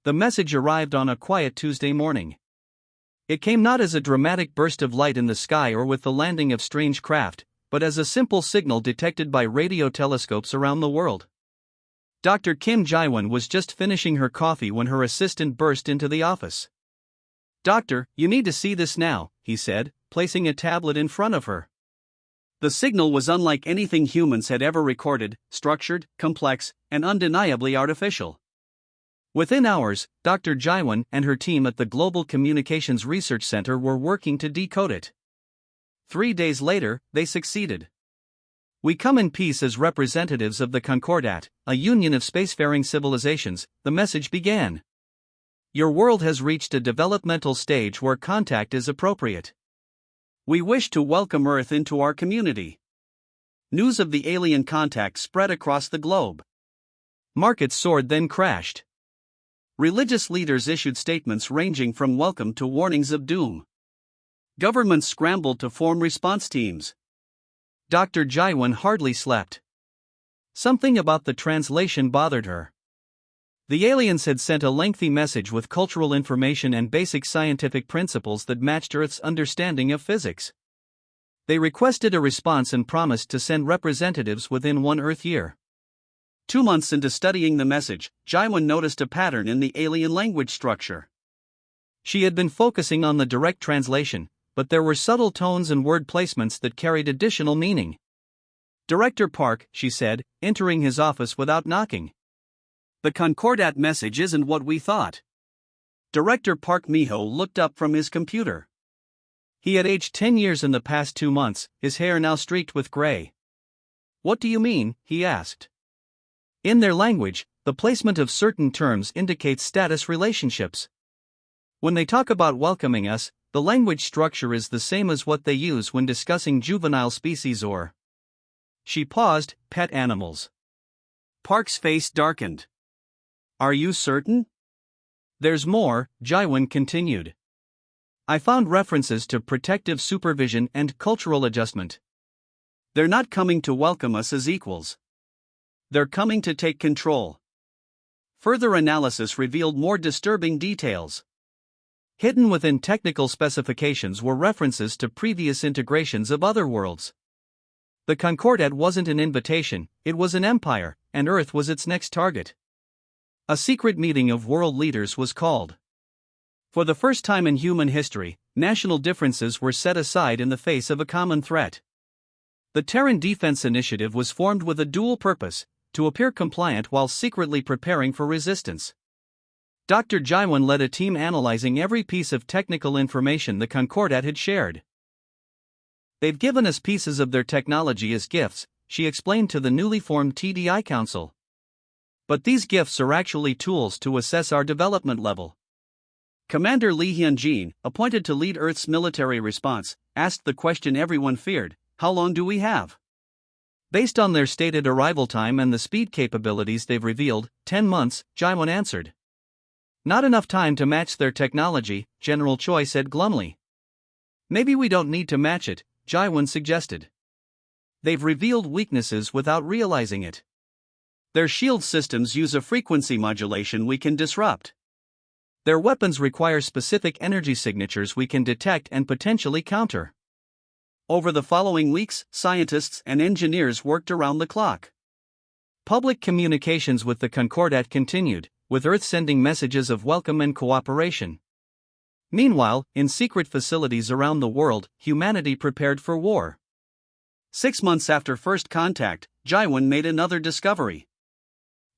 The message arrived on a quiet Tuesday morning. It came not as a dramatic burst of light in the sky or with the landing of strange craft, but as a simple signal detected by radio telescopes around the world. Dr. Kim Ji-won was just finishing her coffee when her assistant burst into the office. "Doctor, you need to see this now," he said, placing a tablet in front of her. The signal was unlike anything humans had ever recorded, structured, complex, and undeniably artificial. Within hours, Dr. Ji-won and her team at the Global Communications Research Center were working to decode it. 3 days later, they succeeded. "We come in peace as representatives of the Concordat, a union of spacefaring civilizations," the message began. "Your world has reached a developmental stage where contact is appropriate. We wish to welcome Earth into our community." News of the alien contact spread across the globe. Markets soared, then crashed. Religious leaders issued statements ranging from welcome to warnings of doom. Governments scrambled to form response teams. Dr. Ji-won hardly slept. Something about the translation bothered her. The aliens had sent a lengthy message with cultural information and basic scientific principles that matched Earth's understanding of physics. They requested a response and promised to send representatives within 1 Earth year. 2 months into studying the message, Ji-won noticed a pattern in the alien language structure. She had been focusing on the direct translation, but there were subtle tones and word placements that carried additional meaning. "Director Park," she said, entering his office without knocking. "The Concordat message isn't what we thought." Director Park Miho looked up from his computer. He had aged 10 years in the past 2 months, his hair now streaked with gray. "What do you mean?" he asked. "In their language, the placement of certain terms indicates status relationships. When they talk about welcoming us, the language structure is the same as what they use when discussing juvenile species or..." She paused, "pet animals." Park's face darkened. "Are you certain?" "There's more," Ji-won continued. "I found references to protective supervision and cultural adjustment. They're not coming to welcome us as equals. They're coming to take control." Further analysis revealed more disturbing details. Hidden within technical specifications were references to previous integrations of other worlds. The Concordat wasn't an invitation, it was an empire, and Earth was its next target. A secret meeting of world leaders was called. For the first time in human history, national differences were set aside in the face of a common threat. The Terran Defense Initiative was formed with a dual purpose: to appear compliant while secretly preparing for resistance. Dr. Ji-won led a team analyzing every piece of technical information the Concordat had shared. "They've given us pieces of their technology as gifts," she explained to the newly formed TDI Council. "But these gifts are actually tools to assess our development level." Commander Lee Hyun-jin, appointed to lead Earth's military response, asked the question everyone feared: how long do we have? Based on their stated arrival time and the speed capabilities they've revealed, 10 months, Ji-won answered. "Not enough time to match their technology," General Choi said glumly. "Maybe we don't need to match it," Ji-won suggested. "They've revealed weaknesses without realizing it. Their shield systems use a frequency modulation we can disrupt. Their weapons require specific energy signatures we can detect and potentially counter." Over the following weeks, scientists and engineers worked around the clock. Public communications with the Concordat continued, with Earth sending messages of welcome and cooperation. Meanwhile, in secret facilities around the world, humanity prepared for war. 6 months after first contact, Ji-won made another discovery.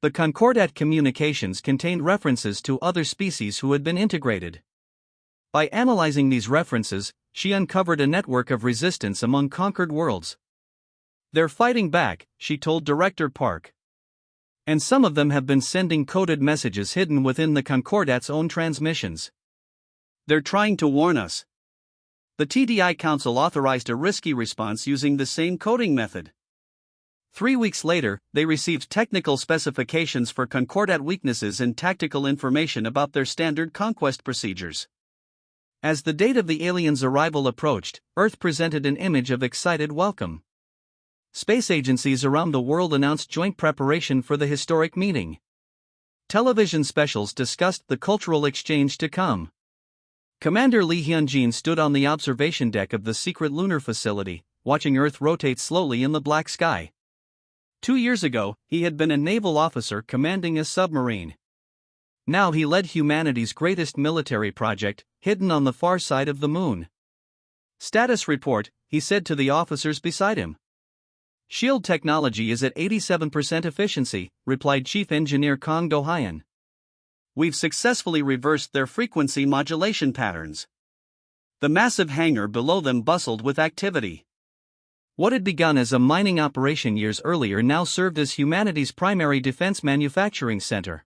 The Concordat communications contained references to other species who had been integrated. By analyzing these references, she uncovered a network of resistance among conquered worlds. "They're fighting back," she told Director Park. "And some of them have been sending coded messages hidden within the Concordat's own transmissions. They're trying to warn us." The TDI Council authorized a risky response using the same coding method. 3 weeks later, they received technical specifications for Concordat weaknesses and tactical information about their standard conquest procedures. As the date of the aliens' arrival approached, Earth presented an image of excited welcome. Space agencies around the world announced joint preparation for the historic meeting. television specials discussed the cultural exchange to come. Commander Lee Hyun-jin stood on the observation deck of the secret lunar facility, watching Earth rotate slowly in the black sky. 2 years ago, he had been a naval officer commanding a submarine. Now he led humanity's greatest military project, hidden on the far side of the moon. "Status report," he said to the officers beside him. "Shield technology is at 87% efficiency," replied Chief Engineer Kang Do-hyun. "We've successfully reversed their frequency modulation patterns." The massive hangar below them bustled with activity. What had begun as a mining operation years earlier now served as humanity's primary defense manufacturing center.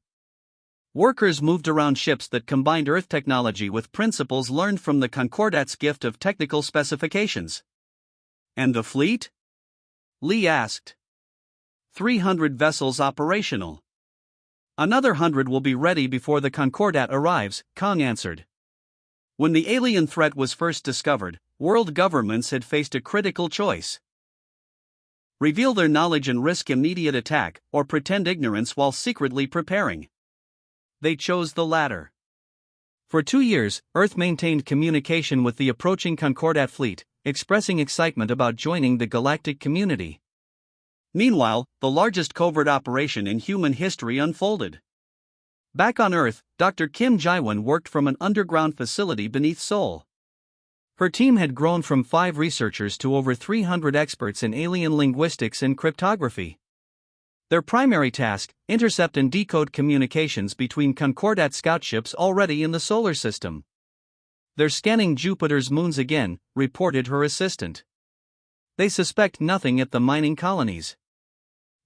Workers moved around ships that combined Earth technology with principles learned from the Concordat's gift of technical specifications. "And the fleet?" Lee asked. 300 vessels operational. "Another 100 will be ready before the Concordat arrives," Kang answered. When the alien threat was first discovered, world governments had faced a critical choice: reveal their knowledge and risk immediate attack, or pretend ignorance while secretly preparing. They chose the latter. For 2 years, Earth maintained communication with the approaching Concordat fleet, expressing excitement about joining the galactic community. Meanwhile, the largest covert operation in human history unfolded. Back on Earth, Dr. Kim Ji-won worked from an underground facility beneath Seoul. Her team had grown from 5 researchers to over 300 experts in alien linguistics and cryptography. Their primary task: intercept and decode communications between Concordat scout ships already in the solar system. "They're scanning Jupiter's moons again," reported her assistant. "They suspect nothing at the mining colonies."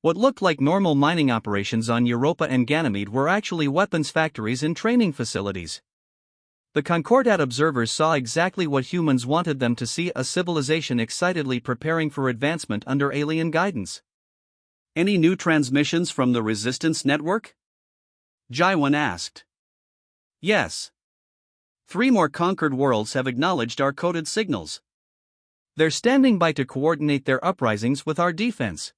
What looked like normal mining operations on Europa and Ganymede were actually weapons factories and training facilities. The Concordat observers saw exactly what humans wanted them to see: a civilization excitedly preparing for advancement under alien guidance. "Any new transmissions from the resistance network?" Ji-won asked. "Yes. 3 more conquered worlds have acknowledged our coded signals. They're standing by to coordinate their uprisings with our defense."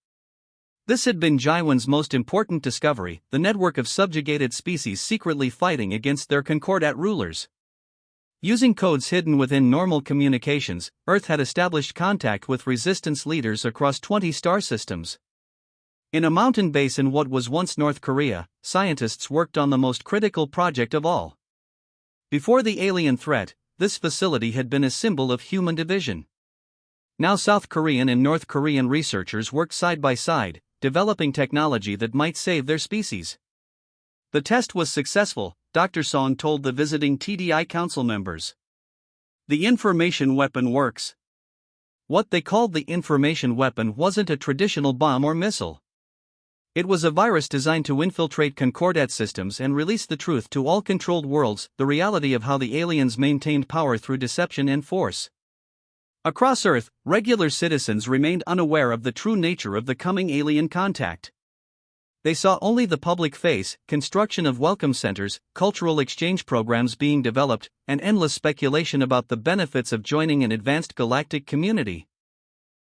This had been Ji-won's most important discovery: the network of subjugated species secretly fighting against their Concordat rulers. Using codes hidden within normal communications, Earth had established contact with resistance leaders across 20 star systems. In a mountain base in what was once North Korea, scientists worked on the most critical project of all. Before the alien threat, this facility had been a symbol of human division. Now South Korean and North Korean researchers worked side by side, developing technology that might save their species. The test was successful, Dr. Song told the visiting TDI council members. "The information weapon works." What they called the information weapon wasn't a traditional bomb or missile. It was a virus designed to infiltrate Concordat systems and release the truth to all controlled worlds: the reality of how the aliens maintained power through deception and force. Across Earth, regular citizens remained unaware of the true nature of the coming alien contact. They saw only the public face: construction of welcome centers, cultural exchange programs being developed, and endless speculation about the benefits of joining an advanced galactic community.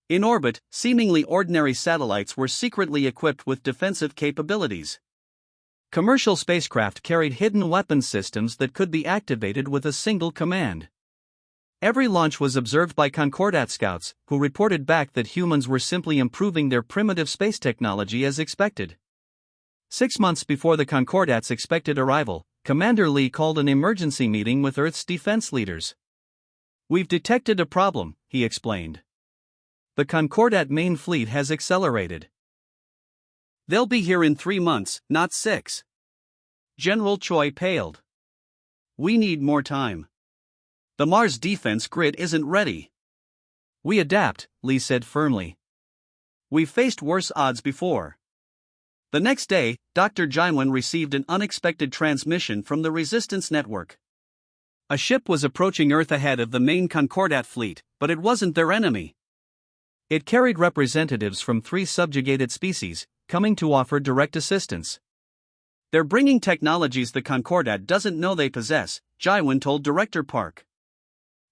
In orbit, seemingly ordinary satellites were secretly equipped with defensive capabilities. Commercial spacecraft carried hidden weapons systems that could be activated with a single command. Every launch was observed by Concordat scouts, who reported back that humans were simply improving their primitive space technology as expected. 6 months before the Concordat's expected arrival, Commander Lee called an emergency meeting with Earth's defense leaders. "We've detected a problem," he explained. "The Concordat main fleet has accelerated. They'll be here in 3 months, not 6. General Choi paled. "We need more time. The Mars defense grid isn't ready." "We adapt," Lee said firmly. "We've faced worse odds before." The next day, Dr. Ji-won received an unexpected transmission from the resistance network. A ship was approaching Earth ahead of the main Concordat fleet, but it wasn't their enemy. It carried representatives from 3 subjugated species, coming to offer direct assistance. "They're bringing technologies the Concordat doesn't know they possess," Ji-won told Director Park.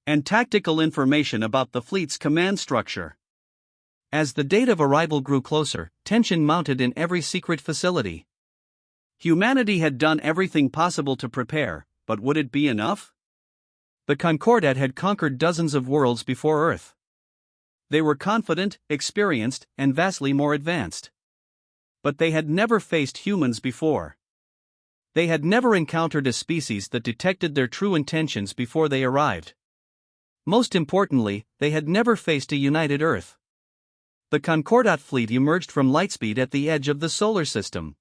"And tactical information about the fleet's command structure." As the date of arrival grew closer, tension mounted in every secret facility. Humanity had done everything possible to prepare, but would it be enough? The Concordat had conquered dozens of worlds before Earth. They were confident, experienced, and vastly more advanced. But they had never faced humans before. They had never encountered a species that detected their true intentions before they arrived. Most importantly, they had never faced a united Earth. The Concordat fleet emerged from lightspeed at the edge of the solar system.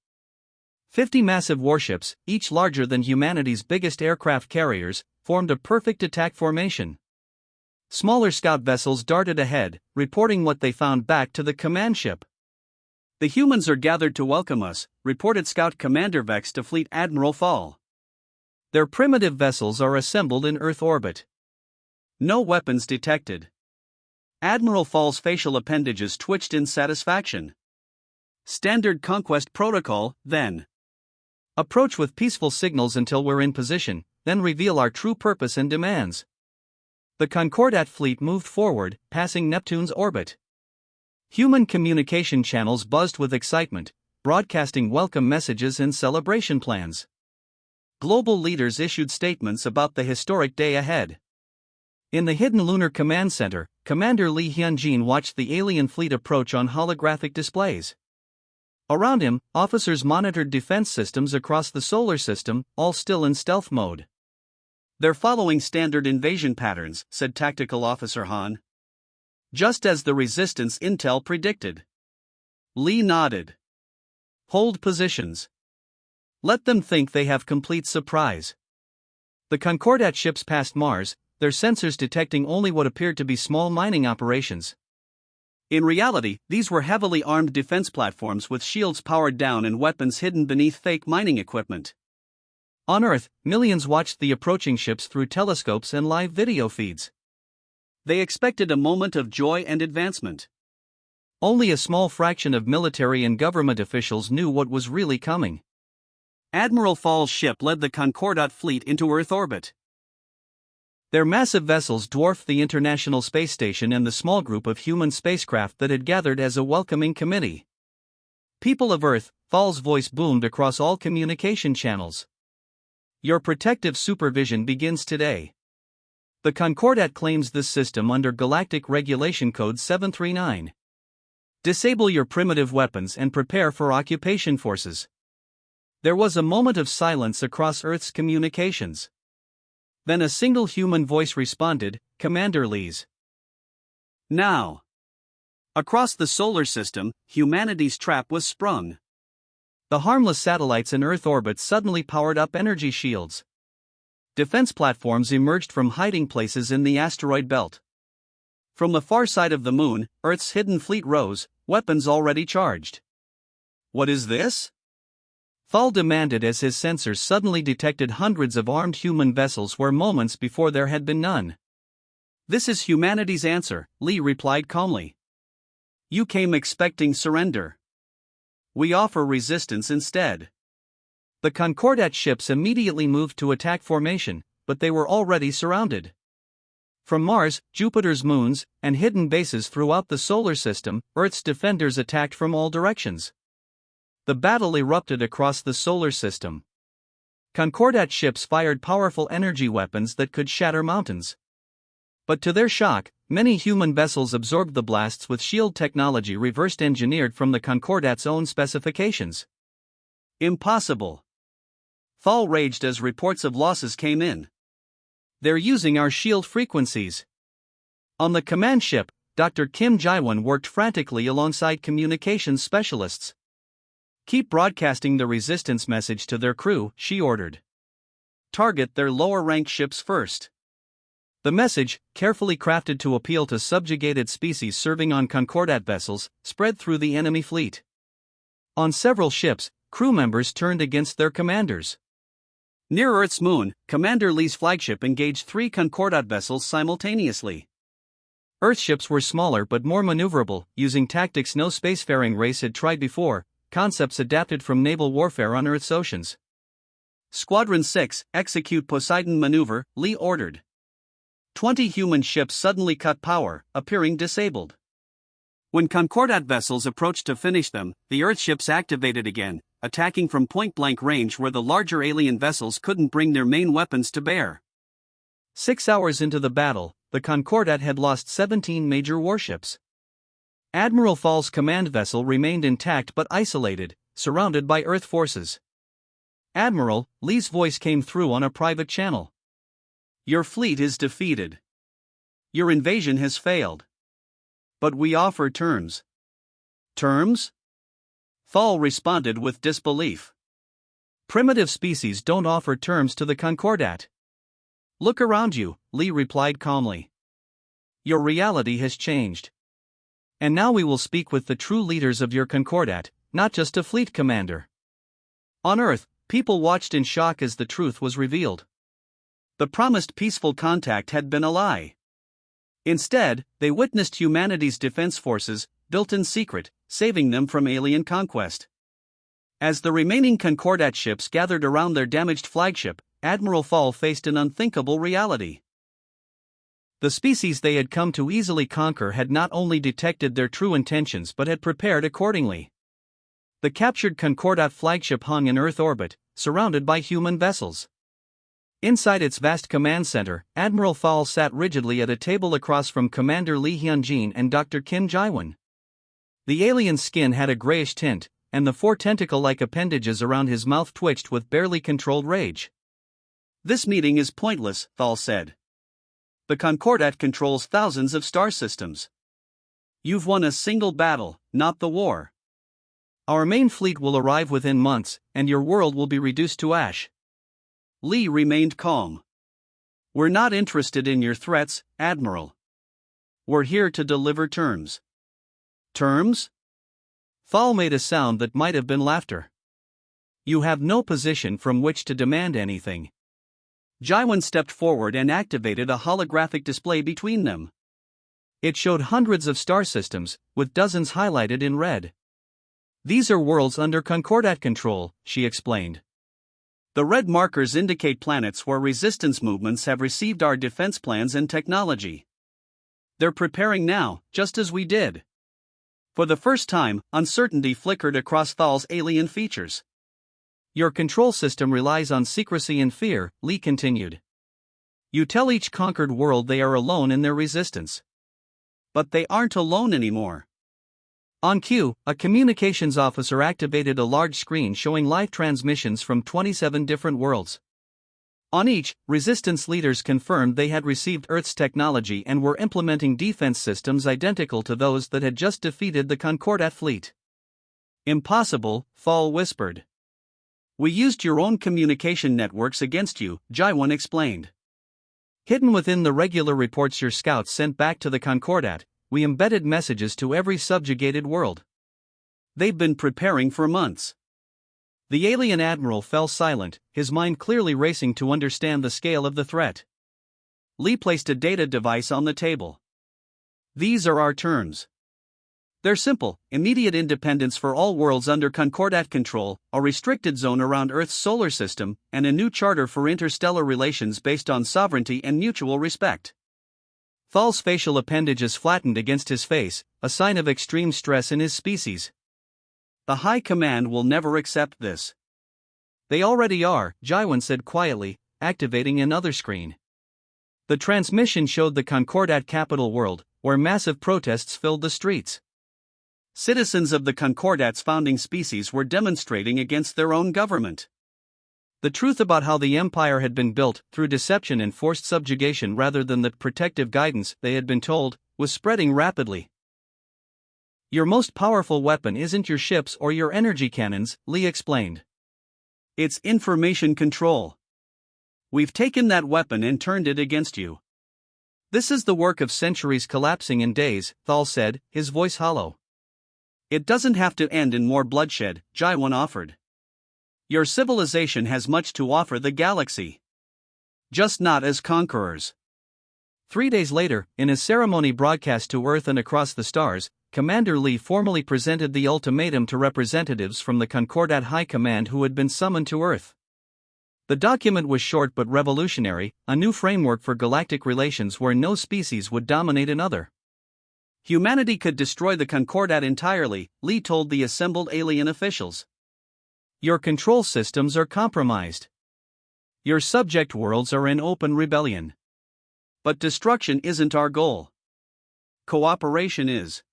50 massive warships, each larger than humanity's biggest aircraft carriers, formed a perfect attack formation. Smaller scout vessels darted ahead, reporting what they found back to the command ship. The humans are gathered to welcome us, reported Scout Commander Vex to Fleet Admiral Fall. Their primitive vessels are assembled in Earth orbit. No weapons detected. Admiral Fall's facial appendages twitched in satisfaction. Standard conquest protocol, then. Approach with peaceful signals until we're in position, then reveal our true purpose and demands. The Concordat fleet moved forward, passing Neptune's orbit. Human communication channels buzzed with excitement, broadcasting welcome messages and celebration plans. Global leaders issued statements about the historic day ahead. In the hidden Lunar Command Center, Commander Lee Hyunjin watched the alien fleet approach on holographic displays. Around him, officers monitored defense systems across the solar system, all still in stealth mode. "They're following standard invasion patterns," said Tactical Officer Han. "Just as the Resistance intel predicted." Lee nodded. "Hold positions. Let them think they have complete surprise." The Concordat ships passed Mars, their sensors detecting only what appeared to be small mining operations. In reality, these were heavily armed defense platforms with shields powered down and weapons hidden beneath fake mining equipment. On Earth, millions watched the approaching ships through telescopes and live video feeds. They expected a moment of joy and advancement. Only a small fraction of military and government officials knew what was really coming. Admiral Fall's ship led the Concordat fleet into Earth orbit. Their massive vessels dwarfed the International Space Station and the small group of human spacecraft that had gathered as a welcoming committee. "People of Earth," Fall's voice boomed across all communication channels. "Your protective supervision begins today. The Concordat claims this system under Galactic Regulation Code 739. Disable your primitive weapons and prepare for occupation forces." There was a moment of silence across Earth's communications. Then a single human voice responded, Commander Lee's. "Now." Across the solar system, humanity's trap was sprung. The harmless satellites in Earth orbit suddenly powered up energy shields. Defense platforms emerged from hiding places in the asteroid belt. From the far side of the moon, Earth's hidden fleet rose, weapons already charged. "What is this?" Thal demanded as his sensors suddenly detected hundreds of armed human vessels where moments before there had been none. "This is humanity's answer," Lee replied calmly. "You came expecting surrender. We offer resistance instead." The Concordat ships immediately moved to attack formation, but they were already surrounded. From Mars, Jupiter's moons, and hidden bases throughout the solar system, Earth's defenders attacked from all directions. The battle erupted across the solar system. Concordat ships fired powerful energy weapons that could shatter mountains. But to their shock, many human vessels absorbed the blasts with shield technology reversed engineered from the Concordat's own specifications. "Impossible." Thal raged as reports of losses came in. "They're using our shield frequencies." On the command ship, Dr. Kim Jae-won worked frantically alongside communications specialists. "Keep broadcasting the resistance message to their crew," she ordered. "Target their lower-ranked ships first." The message, carefully crafted to appeal to subjugated species serving on Concordat vessels, spread through the enemy fleet. On several ships, crew members turned against their commanders. Near Earth's moon, Commander Lee's flagship engaged 3 Concordat vessels simultaneously. Earth ships were smaller but more maneuverable, using tactics no spacefaring race had tried before, concepts adapted from naval warfare on Earth's oceans. "Squadron 6, execute Poseidon maneuver," Lee ordered. 20 human ships suddenly cut power, appearing disabled. When Concordat vessels approached to finish them, the Earth ships activated again, attacking from point-blank range where the larger alien vessels couldn't bring their main weapons to bear. 6 hours into the battle, the Concordat had lost 17 major warships. Admiral Fall's command vessel remained intact but isolated, surrounded by Earth forces. "Admiral," Lee's voice came through on a private channel. "Your fleet is defeated. Your invasion has failed. But we offer terms." "Terms?" Fall responded with disbelief. "Primitive species don't offer terms to the Concordat." "Look around you," Lee replied calmly. "Your reality has changed. And now we will speak with the true leaders of your Concordat, not just a fleet commander." On Earth, people watched in shock as the truth was revealed. The promised peaceful contact had been a lie. Instead, they witnessed humanity's defense forces, built in secret, saving them from alien conquest. As the remaining Concordat ships gathered around their damaged flagship, Admiral Fall faced an unthinkable reality. The species they had come to easily conquer had not only detected their true intentions but had prepared accordingly. The captured Concordat flagship hung in Earth orbit, surrounded by human vessels. Inside its vast command center, Admiral Fall sat rigidly at a table across from Commander Lee Hyunjin and Dr. Kim Jaiwon. The alien's skin had a grayish tint, and the 4 tentacle-like appendages around his mouth twitched with barely controlled rage. "This meeting is pointless," Fall said. "The Concordat controls thousands of star systems. You've won a single battle, not the war. Our main fleet will arrive within months, and your world will be reduced to ash." Lee remained calm. "We're not interested in your threats, Admiral. We're here to deliver terms." "Terms?" Fall made a sound that might have been laughter. "You have no position from which to demand anything." Jaiwon stepped forward and activated a holographic display between them. It showed hundreds of star systems, with dozens highlighted in red. "These are worlds under Concordat control," she explained. "The red markers indicate planets where resistance movements have received our defense plans and technology. They're preparing now, just as we did." For the first time, uncertainty flickered across Thal's alien features. "Your control system relies on secrecy and fear," Lee continued. "You tell each conquered world they are alone in their resistance." "But they aren't alone anymore." On cue, a communications officer activated a large screen showing live transmissions from 27 different worlds. On each, resistance leaders confirmed they had received Earth's technology and were implementing defense systems identical to those that had just defeated the Concordat fleet. "Impossible," Fall whispered. "We used your own communication networks against you," Jaiwon explained. "Hidden within the regular reports your scouts sent back to the Concordat, we embedded messages to every subjugated world. They've been preparing for months." The alien admiral fell silent, his mind clearly racing to understand the scale of the threat. Lee placed a data device on the table. "These are our terms. They're simple: immediate independence for all worlds under Concordat control, a restricted zone around Earth's solar system, and a new charter for interstellar relations based on sovereignty and mutual respect." Thal's facial appendages flattened against his face, a sign of extreme stress in his species. "The High Command will never accept this." "They already are," Jaiwon said quietly, activating another screen. The transmission showed the Concordat capital world, where massive protests filled the streets. Citizens of the Concordat's founding species were demonstrating against their own government. The truth about how the empire had been built, through deception and forced subjugation rather than the protective guidance they had been told, was spreading rapidly. "Your most powerful weapon isn't your ships or your energy cannons," Lee explained. "It's information control. We've taken that weapon and turned it against you." "This is the work of centuries collapsing in days," Thal said, his voice hollow. "It doesn't have to end in more bloodshed," Jaiwon offered. "Your civilization has much to offer the galaxy. Just not as conquerors." 3 days later, in a ceremony broadcast to Earth and across the stars, Commander Lee formally presented the ultimatum to representatives from the Concordat High Command who had been summoned to Earth. The document was short but revolutionary, a new framework for galactic relations where no species would dominate another. Humanity could destroy the Concordat entirely, Lee told the assembled alien officials. Your control systems are compromised. Your subject worlds are in open rebellion. But destruction isn't our goal. Cooperation is.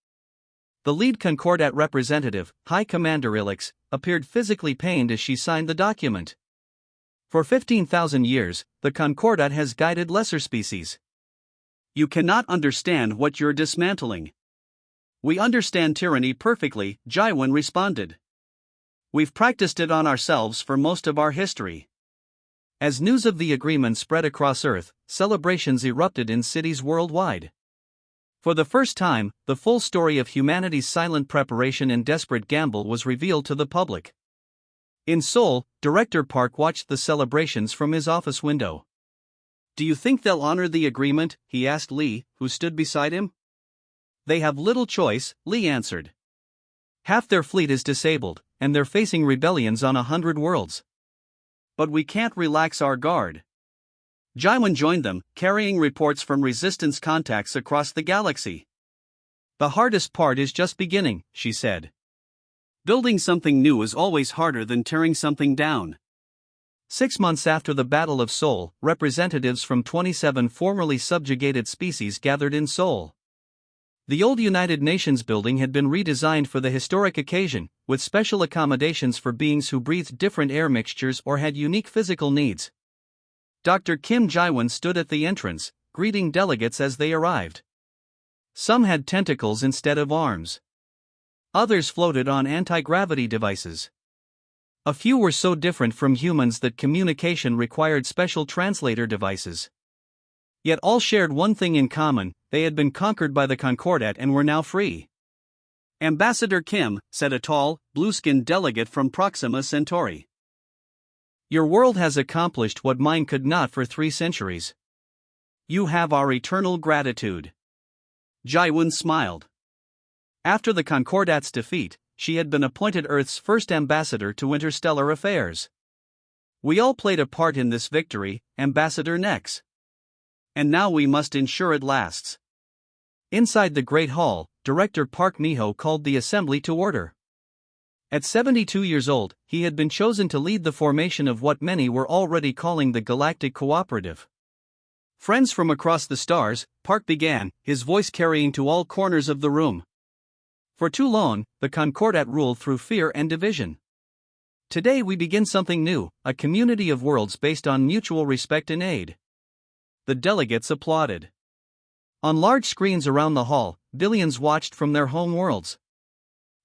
The lead Concordat representative, High Commander Ilix, appeared physically pained as she signed the document. For 15,000 years, the Concordat has guided lesser species. You cannot understand what you're dismantling. We understand tyranny perfectly, Jaiwan responded. We've practiced it on ourselves for most of our history. As news of the agreement spread across Earth, celebrations erupted in cities worldwide. For the first time, the full story of humanity's silent preparation and desperate gamble was revealed to the public. In Seoul, Director Park watched the celebrations from his office window. Do you think they'll honor the agreement? He asked Lee, who stood beside him. They have little choice, Lee answered. Half their fleet is disabled, and they're facing rebellions on 100 worlds. But we can't relax our guard. Jaiwan joined them, carrying reports from resistance contacts across the galaxy. The hardest part is just beginning, she said. Building something new is always harder than tearing something down. 6 months after the Battle of Seoul, representatives from 27 formerly subjugated species gathered in Seoul. The old United Nations building had been redesigned for the historic occasion, with special accommodations for beings who breathed different air mixtures or had unique physical needs. Dr. Kim Jaiwan stood at the entrance, greeting delegates as they arrived. Some had tentacles instead of arms. Others floated on anti-gravity devices. A few were so different from humans that communication required special translator devices. Yet all shared one thing in common: they had been conquered by the Concordat and were now free. Ambassador Kim, said a tall, blue-skinned delegate from Proxima Centauri. Your world has accomplished what mine could not for 3 centuries. You have our eternal gratitude. Jaiwan smiled. After the Concordat's defeat, she had been appointed Earth's first ambassador to interstellar affairs. We all played a part in this victory, Ambassador Nex. And now we must ensure it lasts. Inside the Great Hall, Director Park Miho called the assembly to order. At 72 years old, he had been chosen to lead the formation of what many were already calling the Galactic Cooperative. Friends from across the stars, Park began, his voice carrying to all corners of the room. For too long, the Concordat ruled through fear and division. Today we begin something new, a community of worlds based on mutual respect and aid. The delegates applauded. On large screens around the hall, billions watched from their home worlds.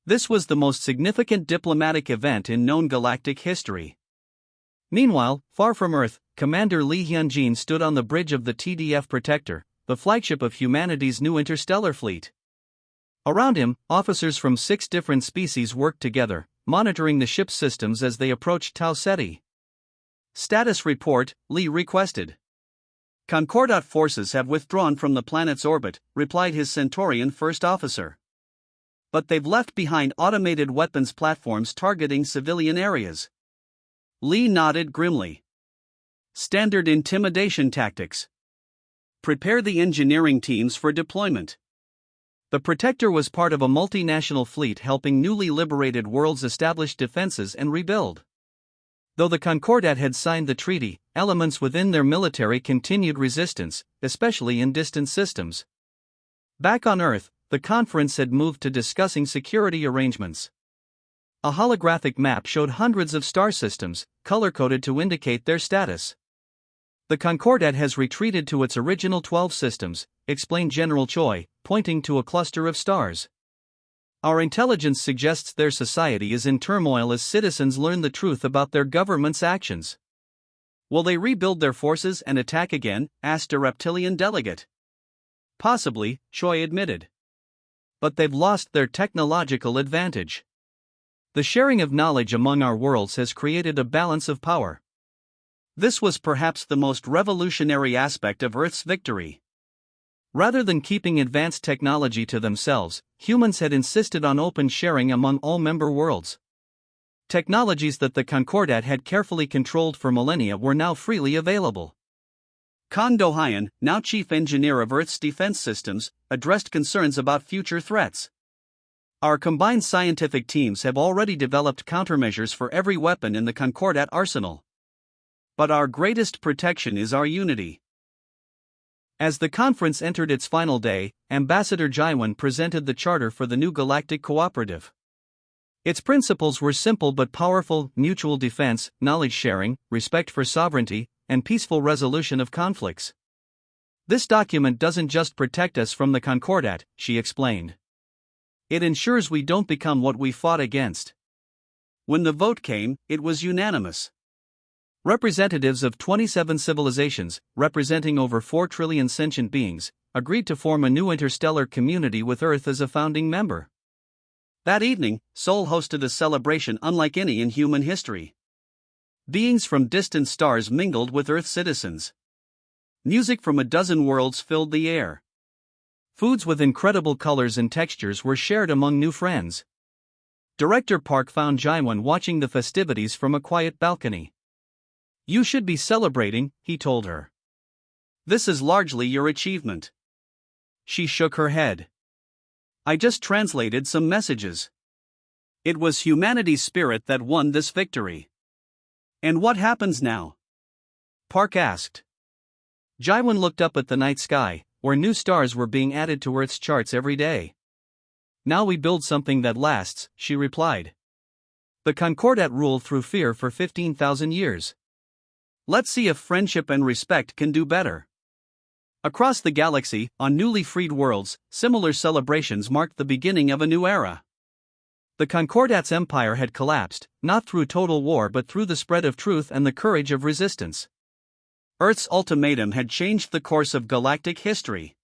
This was the most significant diplomatic event in known galactic history. Meanwhile, far from Earth, Commander Lee Hyunjin stood on the bridge of the TDF Protector, the flagship of humanity's new interstellar fleet. Around him, officers from 6 different species worked together, monitoring the ship's systems as they approached Tau Ceti. Status report, Lee requested. Concordat forces have withdrawn from the planet's orbit, replied his Centaurian first officer. But they've left behind automated weapons platforms targeting civilian areas. Lee nodded grimly. Standard intimidation tactics. Prepare the engineering teams for deployment. The Protector was part of a multinational fleet helping newly liberated worlds establish defenses and rebuild. Though the Concordat had signed the treaty, elements within their military continued resistance, especially in distant systems. Back on Earth, the conference had moved to discussing security arrangements. A holographic map showed hundreds of star systems, color-coded to indicate their status. The Concordat has retreated to its original 12 systems, explained General Choi, pointing to a cluster of stars. Our intelligence suggests their society is in turmoil as citizens learn the truth about their government's actions. Will they rebuild their forces and attack again? Asked a reptilian delegate. Possibly, Choi admitted. But they've lost their technological advantage. The sharing of knowledge among our worlds has created a balance of power. This was perhaps the most revolutionary aspect of Earth's victory. Rather than keeping advanced technology to themselves, humans had insisted on open sharing among all member worlds. Technologies that the Concordat had carefully controlled for millennia were now freely available. Kon Do-hyun, now chief engineer of Earth's defense systems, addressed concerns about future threats. Our combined scientific teams have already developed countermeasures for every weapon in the Concordat arsenal. But our greatest protection is our unity. As the conference entered its final day, Ambassador Jaiwan presented the charter for the new galactic cooperative. Its principles were simple but powerful: mutual defense, knowledge sharing, respect for sovereignty, and peaceful resolution of conflicts. This document doesn't just protect us from the Concordat, she explained. It ensures we don't become what we fought against. When the vote came, it was unanimous. Representatives of 27 civilizations, representing over 4 trillion sentient beings, agreed to form a new interstellar community with Earth as a founding member. That evening, Seoul hosted a celebration unlike any in human history. Beings from distant stars mingled with Earth citizens. Music from a dozen worlds filled the air. Foods with incredible colors and textures were shared among new friends. Director Park found Jaiwan watching the festivities from a quiet balcony. "You should be celebrating," he told her. "This is largely your achievement." She shook her head. "I just translated some messages." It was humanity's spirit that won this victory. "And what happens now?" Park asked. Jaiwan looked up at the night sky, where new stars were being added to Earth's charts every day. "Now we build something that lasts," she replied. "The Concordat ruled through fear for 15,000 years. Let's see if friendship and respect can do better." Across the galaxy, on newly freed worlds, similar celebrations marked the beginning of a new era. The Concordat's empire had collapsed, not through total war but through the spread of truth and the courage of resistance. Earth's ultimatum had changed the course of galactic history.